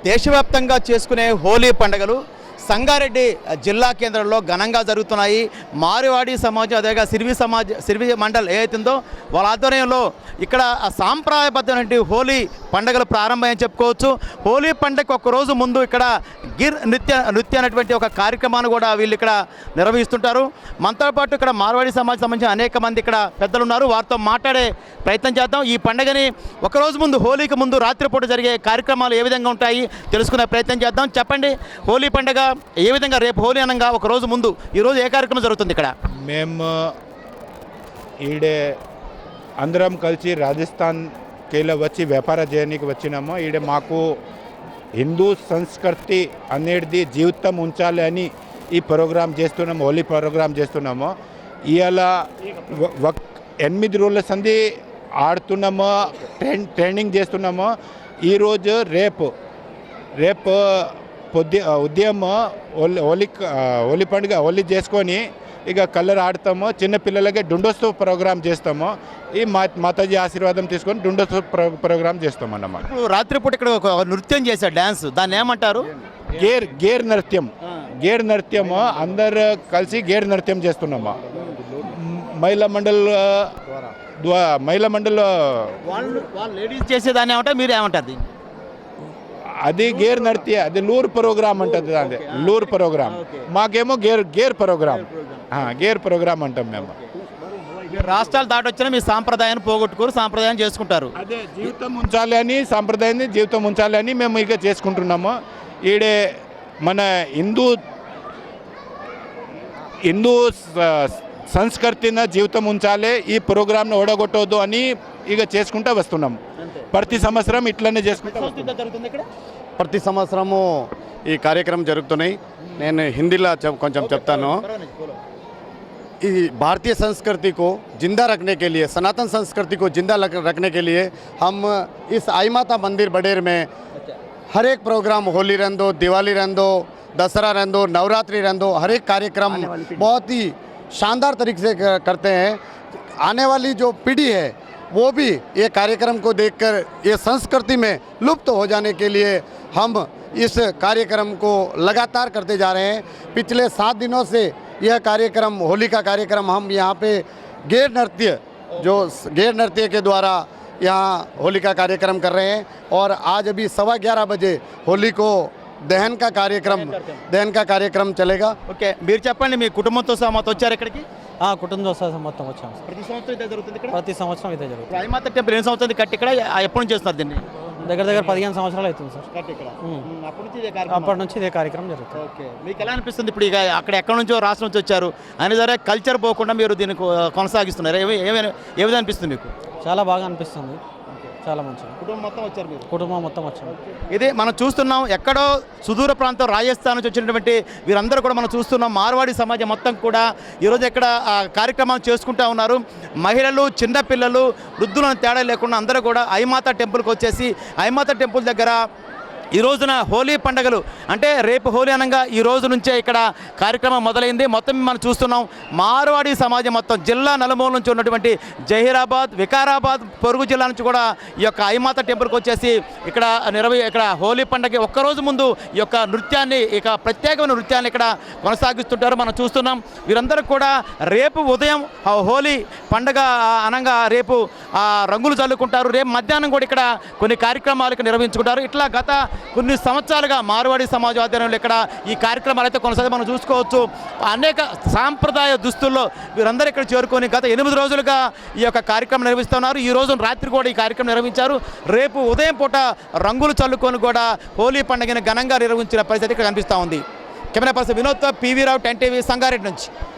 దేశవ్యాప్తంగా చేసుకునే హోలీ పండుగలు సంగారెడ్డి జిల్లా కేంద్రంలో ఘనంగా జరుగుతున్నాయి. మారువాడి సమాజం అదేగా సిరివి మండల్ ఏదైతుందో వాళ్ళ ఆధ్వర్యంలో ఇక్కడ సాంప్రదాయబద్ధమైన హోలీ పండుగలు ప్రారంభమని చెప్పుకోవచ్చు. హోలీ పండుగకు ఒక రోజు ముందు ఇక్కడ గిర్ నృత్య అనేటువంటి ఒక కార్యక్రమాన్ని కూడా వీళ్ళు ఇక్కడ నిర్వహిస్తుంటారు. మనతో పాటు ఇక్కడ మార్వాడి సమాజం సంబంధించిన అనేక మంది ఇక్కడ పెద్దలు ఉన్నారు. వారితో మాట్లాడే ప్రయత్నం చేద్దాం. ఈ పండుగని ఒకరోజు ముందు హోలీకి ముందు రాత్రిపూట జరిగే కార్యక్రమాలు ఏ విధంగా ఉంటాయి తెలుసుకునే ప్రయత్నం చేద్దాం. చెప్పండి, హోలీ పండుగ ఏ విధంగా, రేపు హోలీ అనగా ఒక రోజు ముందు ఈరోజు ఏ కార్యక్రమం జరుగుతుంది ఇక్కడ? మేము ఈడే అందరం కలిసి రాజస్థాన్కి వచ్చి వ్యాపార చేయడానికి వచ్చినాము. ఈడే మాకు హిందూ సంస్కృతి అనేది జీవితం ఉంచాలి అని ఈ ప్రోగ్రాం చేస్తున్నాము, హోలీ ప్రోగ్రాం చేస్తున్నాము. ఇవాళ 8 రోజుల సంధి ఆడుతున్నాము, ట్రైనింగ్ చేస్తున్నాము. ఈరోజు రేపు ఉదయం హోలీ పండుగ హోలీ చేసుకొని ఇక కలర్ ఆడతాము. చిన్నపిల్లలకి డుండోత్సవ ప్రోగ్రాం చేస్తాము. ఈ మాతాజీ ఆశీర్వాదం తీసుకొని డుండోత్సవ ప్రోగ్రాం చేస్తాం అన్నమాట. రాత్రిపూట ఇక్కడ ఒక నృత్యం చేశారు, డ్యాన్స్, దాన్ని ఏమంటారు? గేర్ నృత్యము అందరు కలిసి గేర్ నృత్యం చేస్తున్నాము. మహిళా మండల్ లేడీస్ చేసేదాన్ని ఏమంటారు, మీరు ఏమంటారు? అది గేర్ నృత్య, అది లూర్ ప్రోగ్రామ్ అంటుంది. అదే లూర్ ప్రోగ్రామ్, మాకేమో గేర్ ప్రోగ్రామ్ అంటాం మేము. రాష్ట్రాలు దాటి వచ్చినా మీ సాంప్రదాయాన్ని పోగొట్టుకోరు, సాంప్రదాయం చేసుకుంటారు. అదే జీవితం ఉంచాలి అని, సాంప్రదాయాన్ని జీవితం ఉంచాలి అని మేము ఇక చేసుకుంటున్నాము. ఈడే మన హిందూ సంస్కృతిని జీవితం ఉంచాలి, ఈ ప్రోగ్రామ్ను ఓడగొట్టవద్దు అని ఇక చేసుకుంటూ వస్తున్నాము. ప్రతి సంవత్సరం ఇట్లనే చేసుకుంటూ ప్రతి సంవత్సరము ఈ కార్యక్రమం జరుగుతున్నాయి. నేను హిందీలో కొంచెం చెప్తాను. ఈ भारतीय संस्कृति को जिंदा रखने के लिए, सनातन संस्कृति को जिंदा रखने के लिए हम इस आई माता मंदिर बडेर में हर एक प्रोग्राम, होली रहने दो, दिवाली रहने दो, दशहरा रहने दो, नवरात्रि रहने दो, हर एक कार्यक्रम बहुत ही शानदार तरीके से करते हैं. आने वाली जो पीढ़ी है वो भी ये कार्यक्रम को देखकर ये संस्कृति में लुप्त हो जाने के लिए हम इस कार्यक्रम को लगातार करते जा रहे हैं. पिछले 7 दिनों से यह कार्यक्रम, होली का कार्यक्रम, हम यहाँ पे गेर नृत्य के द्वारा यहाँ होली का कार्यक्रम कर रहे हैं. और आज अभी 11:15 बजे होली को दहन का कार्यक्रम चलेगा. ఓకే, మీరు చెప్పండి, మీ కుటుంబంతో సహా వచ్చారు ఇక్కడికి? కుటుంబం మొత్తం వచ్చాము. ప్రతి సంవత్సరం ఇదే జరుగుతుంది ఇక్కడ? ప్రతి సంవత్సరం ఇదే జరుగుతుంది. ఐమాత టెంపుల్ ఎన్ని సంవత్సరాలు కట్టి ఇక్కడ, ఎప్పటి నుంచి చేస్తున్నారు దీన్ని? దగ్గర 15 సంవత్సరాలు అవుతుంది సార్. అప్పటి నుంచి ఇదే కార్యక్రమం జరుగుతుంది. ఓకే, మీకు ఎలా అనిపిస్తుంది ఇప్పుడు? ఇక అక్కడ ఎక్కడి నుంచో రాష్ట్రం నుంచి వచ్చారు అని సరే, కల్చర్ పోకుండా మీరు దీన్ని కొనసాగిస్తున్నారు, ఏ విధంగా అనిపిస్తుంది మీకు? చాలా బాగా అనిపిస్తుంది, చాలా మంచిది. కుటుంబం మొత్తం వచ్చారు మీరు? కుటుంబం మొత్తం వచ్చాము. ఇది మనం చూస్తున్నాం, ఎక్కడో సుదూర ప్రాంతం రాజస్థాన్ నుంచి వచ్చినటువంటి వీరందరూ కూడా మనం చూస్తున్నాం. మార్వాడి సమాజం మొత్తం కూడా ఈరోజు ఇక్కడ కార్యక్రమాలు చేసుకుంటూ ఉన్నారు. మహిళలు, చిన్నపిల్లలు, వృద్ధులను తేడా లేకుండా అందరూ కూడా ఐమాత టెంపుల్కి వచ్చేసి ఐమాత టెంపుల్ దగ్గర ఈ రోజున హోలీ పండుగలు అంటే రేపు హోలీ అనగా ఈ రోజు నుంచే ఇక్కడ కార్యక్రమం మొదలైంది. మొత్తం మనం చూస్తున్నాం, మార్వాడి సమాజం మొత్తం జిల్లా నలుమూల నుంచి ఉన్నటువంటి జహీరాబాద్, వికారాబాద్ పొరుగు జిల్లా నుంచి కూడా ఈ యొక్క ఐమాత టెంపుల్కి వచ్చేసి ఇక్కడ హోలీ పండుగ ఒక్కరోజు ముందు ఈ యొక్క నృత్యాన్ని, ఇక ప్రత్యేకమైన నృత్యాన్ని ఇక్కడ కొనసాగిస్తుంటారు. మనం చూస్తున్నాం, వీరందరూ కూడా రేపు ఉదయం హోలీ పండుగ అనగా రేపు రంగులు చల్లుకుంటారు. రేపు మధ్యాహ్నం కూడా ఇక్కడ కొన్ని కార్యక్రమాలు నిర్వహించుకుంటారు. ఇట్లా గత కొన్ని సంవత్సరాలుగా మార్వాడి సమాజం ఆధ్వర్యంలో ఇక్కడ ఈ కార్యక్రమాలు అయితే కొనసాగి మనం చూసుకోవచ్చు. అనేక సాంప్రదాయ దుస్తుల్లో వీరందరూ ఇక్కడ చేరుకొని గత 8 రోజులుగా ఈ యొక్క కార్యక్రమం నిర్వహిస్తున్నారు. ఈ రోజు రాత్రి కూడా ఈ కార్యక్రమం నిర్వహించారు. రేపు ఉదయం పూట రంగులు చల్లుకొని కూడా హోలీ పండుగను ఘనంగా నిర్వహించిన పరిస్థితి ఇక్కడ కనిపిస్తూ ఉంది. కెమెరా పర్సన్ వినోద్తో PV రావు, 10 TV, సంగారెడ్డి నుంచి.